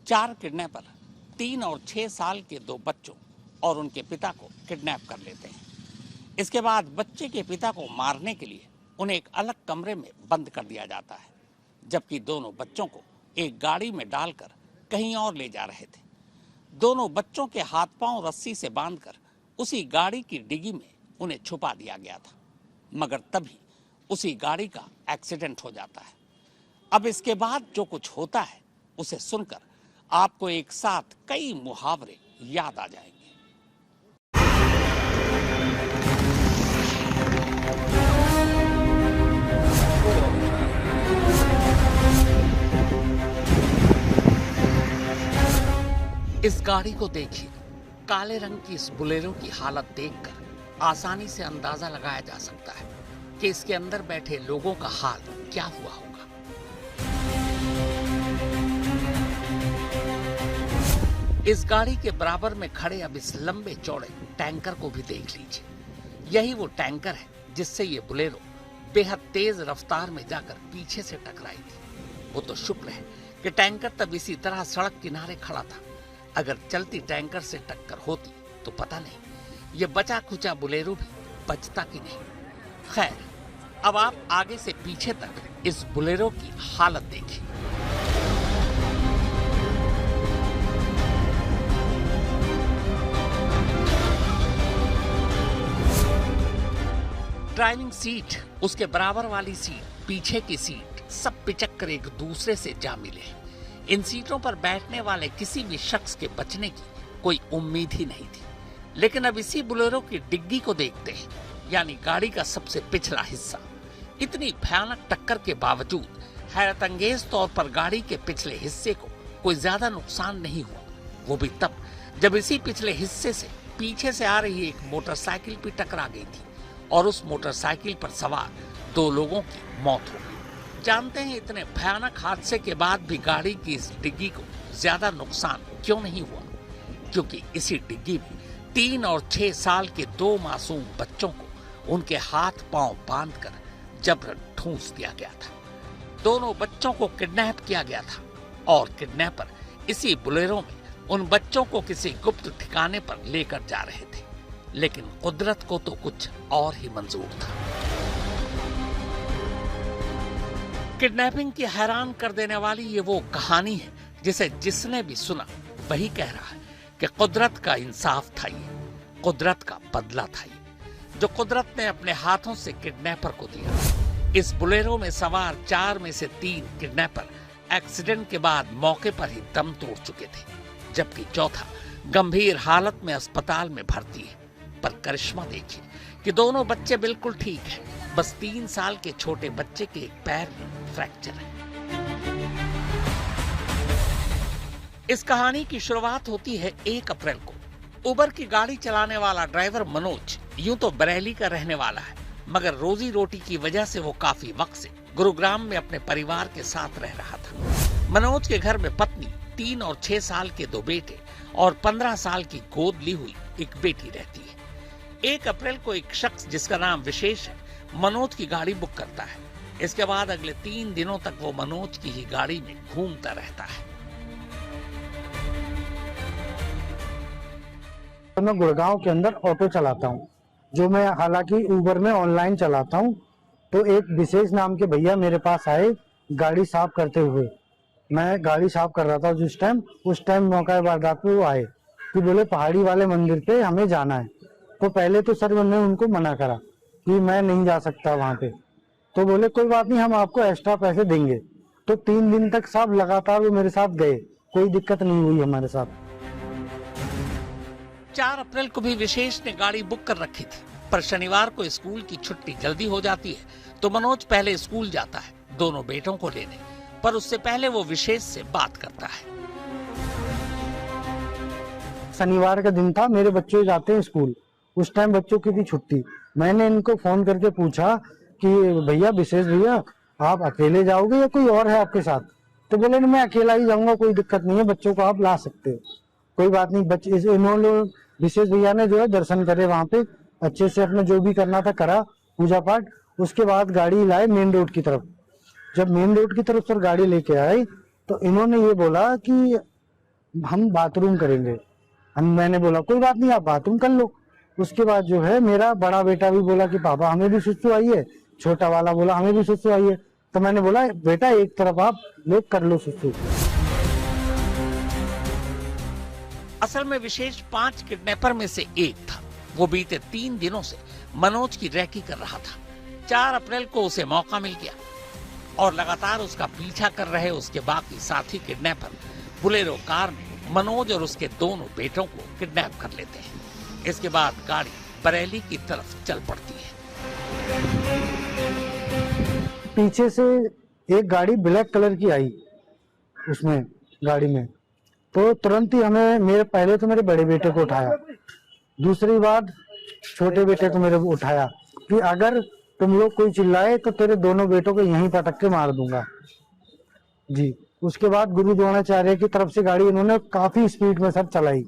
4 kidnapper 3 और 6 साल के 2 बच्चों और उनके पिता को किडनैप कर लेते हैं। इसके बाद बच्चे के पिता को मारने के लिए उन्हें एक अलग कमरे में बंद कर दिया जाता है, जबकि दोनों बच्चों को एक गाड़ी में डालकर कहीं और ले जा रहे थे। दोनों बच्चों के हाथ पांव रस्सी से बांधकर उसी गाड़ी की डिग्गी में उन्हें छुपा दिया गया था, मगर तभी उसी गाड़ी का एक्सीडेंट हो जाता है। अब इसके बाद जो कुछ होता है उसे सुनकर आपको एक साथ कई मुहावरे याद आ जाएंगे। इस गाड़ी को देखिए। काले रंग की इस बुलेरो की हालत देखकर आसानी से अंदाजा लगाया जा सकता है कि इसके अंदर बैठे लोगों का हाल क्या हुआ होगा। इस गाड़ी के बराबर में खड़े अब इस लंबे चौड़े टैंकर को भी देख लीजिए। यही वो टैंकर है जिससे ये बुलेरो बेहद तेज रफ्तार में जाकर पीछे से टकराई थी। वो तो शुक्र है कि टैंकर तब इसी तरह सड़क किनारे खड़ा था। अगर चलती टैंकर से टक्कर होती तो पता नहीं ये बचा खुचा बुलेरो भी बचता कि नहीं। खैर, अब आप आगे से पीछे तक इस बुलेरो की हालत देखिए। ड्राइविंग सीट, उसके बराबर वाली सीट, पीछे की सीट, सब पिचक्कर एक दूसरे से जा मिले। इन सीटों पर बैठने वाले किसी भी शख्स के बचने की कोई उम्मीद ही नहीं थी। लेकिन अब इसी बुलेरो की डिग्गी को देखते हैं, यानी गाड़ी का सबसे पिछला हिस्सा। इतनी भयानक टक्कर के बावजूद हैरत अंगेज तौर पर गाड़ी के पिछले हिस्से को कोई ज्यादा नुकसान नहीं हुआ। वो भी तब जब इसी पिछले हिस्से से पीछे से आ रही एक मोटरसाइकिल भी टकरा गई थी और उस मोटरसाइकिल पर सवार 2 लोगों की मौत हो गई। जानते हैं इतने भयानक हादसे के बाद भी गाड़ी की इस डिग्गी को ज्यादा नुकसान क्यों नहीं हुआ? क्योंकि इसी डिग्गी में 3 और 6 साल के 2 मासूम बच्चों को उनके हाथ पांव बांधकर जबरन ठूंस दिया गया था। दोनों बच्चों को किडनैप किया गया था और किडनैपर इसी बुलेरो में उन बच्चों को किसी गुप्त ठिकाने पर लेकर जा रहे थे। लेकिन कुदरत को तो कुछ और ही मंजूर था। किडनैपिंग की हैरान कर देने वाली ये वो कहानी है जिसे जिसने भी सुना वही कह रहा है कि कुदरत का इंसाफ था, ये कुदरत का बदला था, ये जो कुदरत ने अपने हाथों से किडनैपर को दिया। इस बुलेरो में सवार 4 में से 3 किडनैपर एक्सीडेंट के बाद मौके पर ही दम तोड़ चुके थे, जबकि चौथा गंभीर हालत में अस्पताल में भर्ती है। पर करिश्मा देखिए कि दोनों बच्चे बिल्कुल ठीक हैं। बस 3 साल के छोटे बच्चे के एक पैर में फ्रैक्चर है। इस कहानी की शुरुआत होती है 1 अप्रैल को। उबर की गाड़ी चलाने वाला ड्राइवर मनोज यूं तो बरेली का रहने वाला है, मगर रोजी रोटी की वजह से वो काफी वक्त से गुरुग्राम में अपने परिवार के साथ रह रहा था। मनोज के घर में पत्नी, 3 और 6 साल के 2 बेटे और 15 साल की गोद ली हुई एक बेटी रहती है। 1 अप्रैल को एक शख्स जिसका नाम विशेष है मनोज की गाड़ी बुक करता है। इसके बाद अगले 3 दिनों तक वो मनोज की ही गाड़ी में घूमता रहता है। मैं गुड़गांव के अंदर ऑटो चलाता हूँ, जो मैं हालांकि उबर में ऑनलाइन चलाता हूँ। तो एक विशेष नाम के भैया मेरे पास आए गाड़ी साफ करते हुए। मैं गाड़ी साफ कर रहा था उस टाइम मौका वारदात पे वो आए कि बोले पहाड़ी वाले मंदिर पे हमें जाना है। तो पहले तो सर मैंने उनको मना करा कि मैं नहीं जा सकता वहाँ पे। तो बोले कोई बात नहीं, हम आपको एक्स्ट्रा पैसे देंगे। तो 3 दिन तक सब लगातार वो मेरे साथ गए, कोई दिक्कत नहीं हुई हमारे साथ। 4 अप्रैल को भी विशेष ने गाड़ी बुक कर रखी थी, पर शनिवार को स्कूल की छुट्टी जल्दी हो जाती है तो मनोज पहले स्कूल जाता है दोनों बेटों को लेने। पर उससे पहले वो विशेष से बात करता है। शनिवार का दिन था, मेरे बच्चे जाते हैं स्कूल। उस टाइम बच्चों की थी छुट्टी। मैंने इनको फोन करके पूछा कि भैया, विशेष भैया, आप अकेले जाओगे या कोई और है आपके साथ? तो बोले मैं अकेला ही जाऊंगा, कोई दिक्कत नहीं है, बच्चों को आप ला सकते हो, कोई बात नहीं। बच्चे इन्होंने विशेष भैया ने जो है दर्शन करे वहां पे, अच्छे से अपना जो भी करना था करा, पूजा पाठ। उसके बाद गाड़ी लाए मेन रोड की तरफ। जब मेन रोड की तरफ सर गाड़ी लेके आए तो इन्होंने ये बोला कि हम बाथरूम करेंगे। मैंने बोला कोई बात नहीं, आप बाथरूम कर लो। उसके बाद जो है मेरा बड़ा बेटा भी बोला कि पापा हमें भी सुसु आई है, छोटा वाला बोला हमें भी सुसु आई है। तो मैंने बोला बेटा एक तरफ आप लोग कर लो सुसु। असल में विशेष 5 किडनैपर में से एक था। वो बीते 3 दिनों से मनोज की रैकी कर रहा था। 4 अप्रैल को उसे मौका मिल गया और लगातार उसका पीछा कर रहे उसके बाकी साथी किडनैपर बुलेरो कार में मनोज और उसके दोनों बेटों को किडनैप कर लेते हैं। इसके बाद गाड़ी बरेली की तरफ चल पड़ती है। पीछे से एक गाड़ी ब्लैक कलर की आई, उसमें गाड़ी में तो तुरंत ही हमें पहले तो मेरे बड़े बेटे को उठाया, दूसरी बार छोटे बेटे को मेरे को उठाया कि अगर तुम लोग कोई चिल्लाए तो तेरे दोनों बेटों को यहीं पटक के मार दूंगा जी। उसके बाद गुरु द्रोणाचार्य की तरफ से गाड़ी इन्होंने काफी स्पीड में सर चलाई।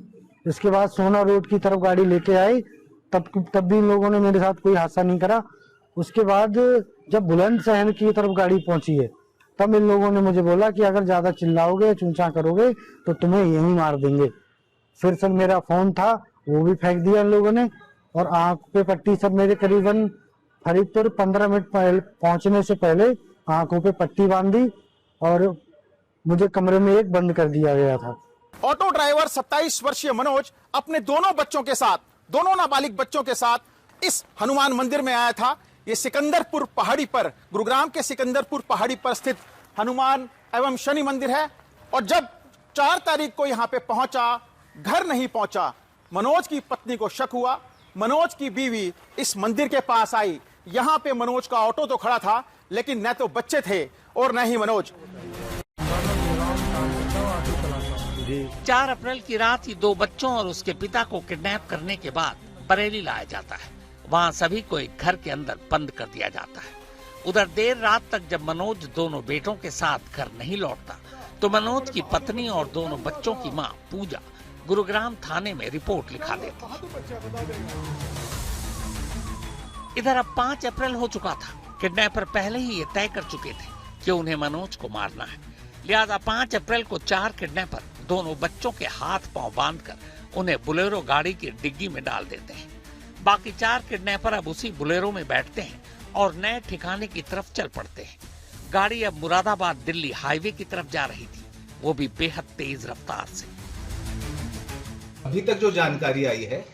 इसके बाद सोना रोड की तरफ गाड़ी लेके आई, तब भी इन लोगों ने मेरे साथ कोई हादसा नहीं करा। उसके बाद जब बुलंदशहर की तरफ गाड़ी पहुंची है तब इन लोगों ने मुझे बोला कि अगर ज्यादा चिल्लाओगे चूंचा करोगे तो तुम्हें यहीं मार देंगे। फिर सर मेरा फोन था वो भी फेंक दिया इन लोगों ने और आंख पे पट्टी, सब मेरे करीबन फरीदपुर 15 मिनट पहुंचने से पहले आंखों पे पट्टी बांधी और मुझे कमरे में एक बंद कर दिया गया था। ऑटो ड्राइवर 27 वर्षीय मनोज अपने दोनों बच्चों के साथ, दोनों नाबालिग बच्चों के साथ इस हनुमान मंदिर में आया था। ये सिकंदरपुर पहाड़ी पर, गुरुग्राम के सिकंदरपुर पहाड़ी पर स्थित हनुमान एवं शनि मंदिर है। और जब 4 तारीख को यहां पे पहुंचा, घर नहीं पहुंचा, मनोज की पत्नी को शक हुआ। मनोज की बीवी इस मंदिर के पास आई। यहां पे मनोज का ऑटो तो खड़ा था लेकिन न तो बच्चे थे और न ही मनोज। 4 अप्रैल की रात ही 2 बच्चों और उसके पिता को किडनैप करने के बाद बरेली लाया जाता है। वहां सभी को एक घर के अंदर बंद कर दिया जाता है। उधर देर रात तक जब मनोज दोनों बेटों के साथ घर नहीं लौटता तो मनोज की पत्नी और दोनों बच्चों की मां पूजा गुरुग्राम थाने में रिपोर्ट लिखा देती है। इधर अब 5 अप्रैल हो चुका था। किडनैपर पहले ही ये तय कर चुके थे कि उन्हें मनोज को मारना है। लिहाजा 5 अप्रैल को 4 किडनैपर दोनों बच्चों के हाथ पांव बांधकर उन्हें बुलेरो गाड़ी की डिग्गी में डाल देते हैं। बाकी 4 किडनैपर अब उसी बुलेरो में बैठते हैं और नए ठिकाने की तरफ चल पड़ते हैं। गाड़ी अब मुरादाबाद दिल्ली हाईवे की तरफ जा रही थी, वो भी बेहद तेज रफ्तार से। अभी तक जो जानकारी आई है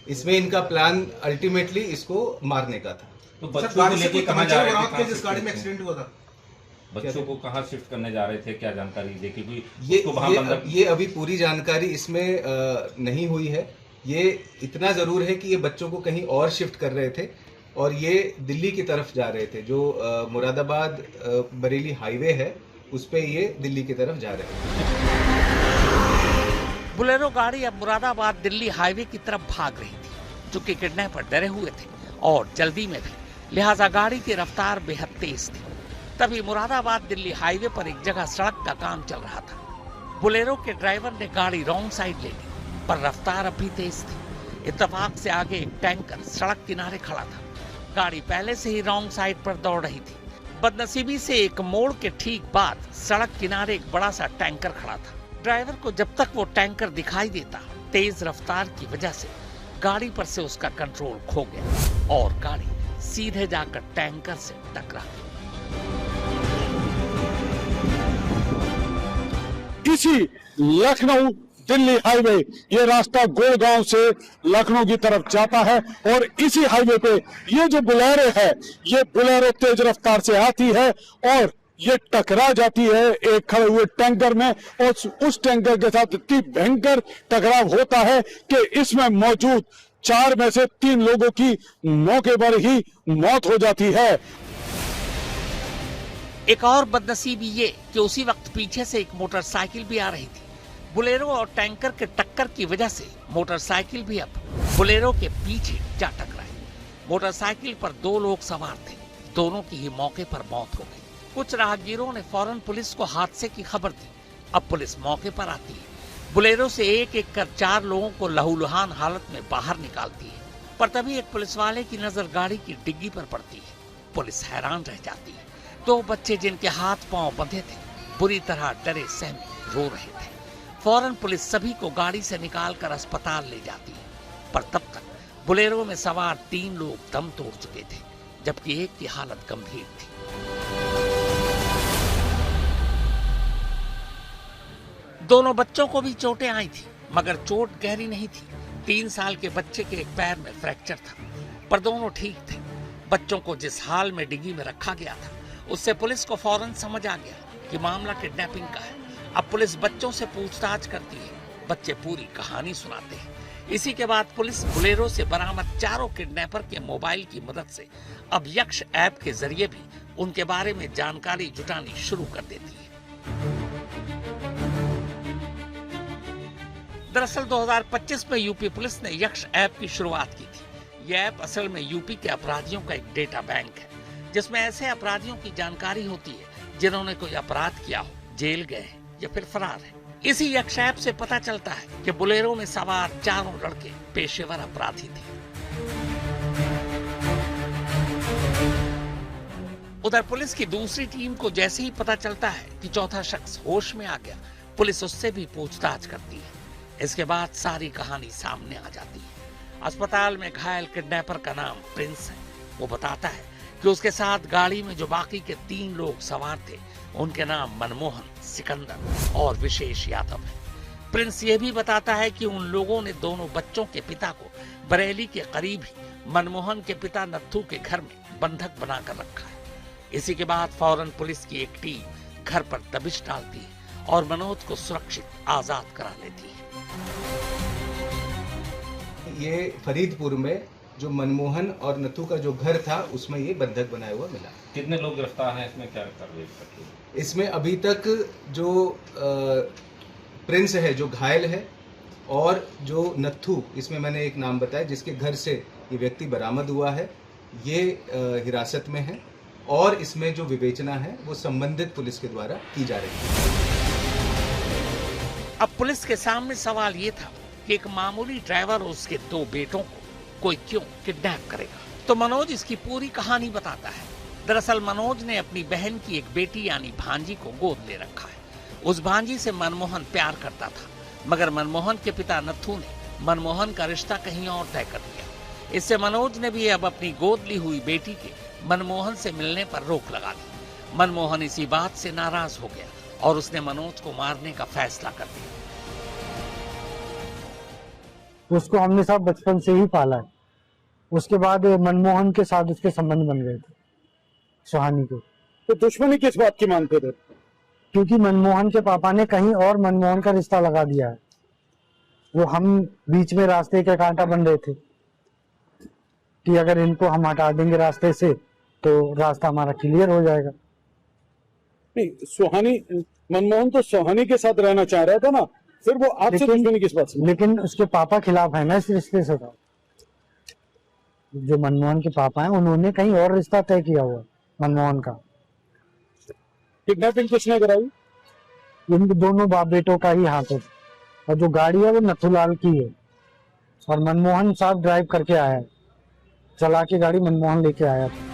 इसमें इनका प्लान अल्टीमेटली इसको मारने का था। तो बच्चों को लेके कहां जा रहे थे? जिस गाड़ी में एक्सीडेंट हुआ था, बच्चों को कहां शिफ्ट करने जा रहे थे, क्या जानकारी देखी? क्योंकि ये अभी पूरी जानकारी इसमें नहीं हुई है। ये इतना जरूर है कि ये बच्चों को कहीं और शिफ्ट कर रहे थे और ये दिल्ली की तरफ जा रहे थे। जो मुरादाबाद बरेली हाईवे है उस पे ये दिल्ली की तरफ जा रहे थे। बुलेरो गाड़ी अब मुरादाबाद दिल्ली हाईवे की तरफ भाग रही थी। चूंकि किडनैपर डरे हुए थे और जल्दी में भी, लिहाजा गाड़ी की रफ्तार बेहद तेज थी। तभी मुरादाबाद दिल्ली हाईवे पर एक जगह सड़क का काम चल रहा था। बुलेरो के ड्राइवर ने गाड़ी रॉन्ग साइड ले ली, पर रफ्तार अब भी तेज थी। इत्तेफाक से आगे एक टैंकर सड़क किनारे खड़ा था। गाड़ी पहले से ही रॉन्ग साइड पर दौड़ रही थी। बदनसीबी से एक मोड़ के ठीक बाद सड़क किनारे एक बड़ा सा टैंकर खड़ा था। ड्राइवर को जब तक वो टैंकर दिखाई देता, तेज रफ्तार की वजह से गाड़ी पर से उसका कंट्रोल खो गया और गाड़ी सीधे जाकर टैंकर से टकरा गई। इसी लखनऊ दिल्ली हाईवे, ये रास्ता गुड़गांव से लखनऊ की तरफ जाता है और इसी हाईवे पे ये जो बुलेरो है, ये बुलेरो तेज रफ्तार से आती है और ये टकरा जाती है एक खड़े हुए टैंकर में और उस टैंकर के साथ इतनी भयंकर टकराव होता है कि इसमें मौजूद 4 में से 3 लोगों की मौके पर ही मौत हो जाती है। एक और बदनसीबी ये कि उसी वक्त पीछे से एक मोटरसाइकिल भी आ रही थी। बुलेरो और टैंकर के टक्कर की वजह से मोटरसाइकिल भी अब बुलेरो के पीछे जा टकराई। मोटरसाइकिल पर 2 लोग सवार थे, दोनों की ही मौके पर मौत हो गई। कुछ राहगीरों ने फौरन पुलिस को हादसे की खबर दी। अब पुलिस मौके पर आती है, बुलेरो से एक एक कर 4 लोगों को लहूलुहान हालत में बाहर निकालती है। पर तभी एक पुलिस वाले की नजर गाड़ी की डिग्गी पर पड़ती है। पुलिस हैरान रह जाती है। 2 बच्चे जिनके हाथ पांव बंधे थे बुरी तरह डरे सहमे रो रहे थे। फौरन पुलिस सभी को गाड़ी से निकालकर अस्पताल ले जाती है, पर तब तक बोलेरो में सवार 3 लोग दम तोड़ चुके थे, जबकि एक की हालत गंभीर थी। दोनों बच्चों को भी चोटें आई थी, मगर चोट गहरी नहीं थी। 3 साल के बच्चे के एक पैर में फ्रैक्चर था, पर दोनों ठीक थे। बच्चों को जिस हाल में डिग्गी में रखा गया था, उससे पुलिस को फौरन समझ आ गया कि मामला किडनैपिंग का है। अब पुलिस बच्चों से पूछताछ करती है, बच्चे पूरी कहानी सुनाते हैं। इसी के बाद पुलिस बोलेरो से बरामद 4 किडनैपर के मोबाइल की मदद से अब यक्ष ऐप के जरिए भी उनके बारे में जानकारी जुटानी शुरू कर देती है। दरअसल 2025 में यूपी पुलिस ने यक्ष ऐप की शुरुआत की थी। यह ऐप असल में यूपी के अपराधियों का एक डेटा बैंक है, जिसमें ऐसे अपराधियों की जानकारी होती है जिन्होंने कोई अपराध किया हो, जेल गए हैं या फिर फरार है। इसी यक्ष ऐप से पता चलता है कि बोलेरो में सवार 4 लड़के पेशेवर अपराधी थे। उधर पुलिस की दूसरी टीम को जैसे ही पता चलता है कि चौथा शख्स होश में आ गया, पुलिस उससे भी पूछताछ करती है। इसके बाद सारी कहानी सामने आ जाती है। अस्पताल में घायल किडनैपर का नाम प्रिंस है। वो बताता है कि उसके साथ गाड़ी में जो बाकी के 3 लोग सवार थे, उनके नाम मनमोहन, सिकंदर और विशेष यादव है। प्रिंस ये भी बताता है कि उन लोगों ने दोनों बच्चों के पिता को बरेली के करीब ही मनमोहन के पिता नत्थू के घर में बंधक बनाकर रखा है। इसी के बाद फौरन पुलिस की एक टीम घर पर दबिश डालती है और मनोज को सुरक्षित आजाद करा लेती है। ये फरीदपुर में जो मनमोहन और नथु का जो घर था, उसमें ये बंधक बनाया हुआ मिला। कितने लोग गिरफ्तार हैं? इसमें क्या कार्रवाई करती है? इसमें अभी तक जो प्रिंस है जो घायल है, और जो नथु, इसमें मैंने एक नाम बताया जिसके घर से ये व्यक्ति बरामद हुआ है, ये हिरासत में है, और इसमें जो विवेचना है वो संबंधित पुलिस के द्वारा की जा रही है। अब पुलिस के सामने सवाल ये था कि एक मामूली ड्राइवर और उसके 2 बेटों को कोई क्यों किडनैप करेगा। तो मनोज इसकी पूरी कहानी बताता है। दरअसल मनोज ने अपनी बहन की एक बेटी यानी भांजी को गोद ले रखा है। उस भांजी से मनमोहन प्यार करता था, मगर मनमोहन के पिता नथु ने मनमोहन का रिश्ता कहीं और तय कर दिया। इससे मनोज ने भी अब अपनी गोद ली हुई बेटी के मनमोहन से मिलने पर रोक लगा दी। मनमोहन इसी बात से नाराज हो गया और उसने मनोज को मारने का फैसला कर दिया। उसको हमने साहब बचपन से ही पाला है। उसके बाद मनमोहन के साथ उसके संबंध बन गए थे, सुहानी को। तो दुश्मनी किस बात की मानते थे? क्योंकि मनमोहन के पापा ने कहीं और मनमोहन का रिश्ता लगा दिया है। वो हम बीच में रास्ते के कांटा बन रहे थे कि अगर इनको हम हटा देंगे रास्ते से तो रास्ता हमारा क्लियर हो जाएगा। नहीं, सुहानी, मनमोहन तो सुहानी के साथ रहना चाह रहा था ना, फिर वो आपसे दुश्मनी किस बात से? लेकिन उसके पापा खिलाफ है ना इस रिश्ते से। था जो मनमोहन के पापा हैं, उन्होंने कहीं और रिश्ता तय किया हुआ मनमोहन का। किडनैपिंग किसने कराई? इन दोनों बाप बेटों का ही हाथ है, और जो गाड़ी है वो नथुलाल की है, और मनमोहन साहब ड्राइव करके आया है, चला के गाड़ी मनमोहन लेके आया था।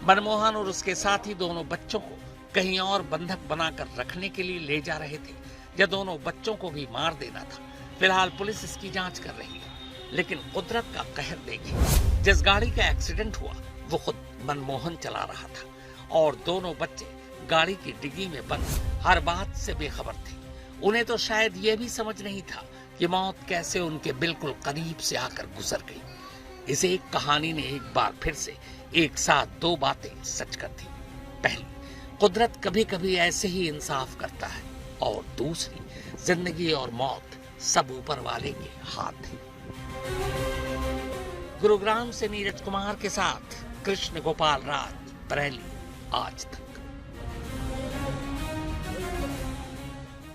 मनमोहन और उसके साथी दोनों बच्चों को कहीं और बंधक बनाकर रखने के लिए ले जा रहे थे, या दोनों बच्चों को भी मार देना था। फिलहाल पुलिस इसकी जांच कर रही है, लेकिन कुदरत का कहर देखिए। जिस गाड़ी का एक्सीडेंट हुआ वो खुद मनमोहन चला रहा था, और दोनों बच्चे गाड़ी की डिग्गी में बंद हर बात से बेखबर थे। उन्हें तो शायद ये भी समझ नहीं था कि मौत कैसे उनके बिल्कुल करीब से आकर गुजर गई। इस एक कहानी ने एक बार फिर से एक साथ 2 बातें सच कर दी। पहली, कुदरत कभी कभी ऐसे ही इंसाफ करता है, और दूसरी, जिंदगी और मौत सब ऊपर वाले के हाथ है। गुरुग्राम से नीरज कुमार के साथ कृष्ण गोपाल राज, बरेली, आज तक।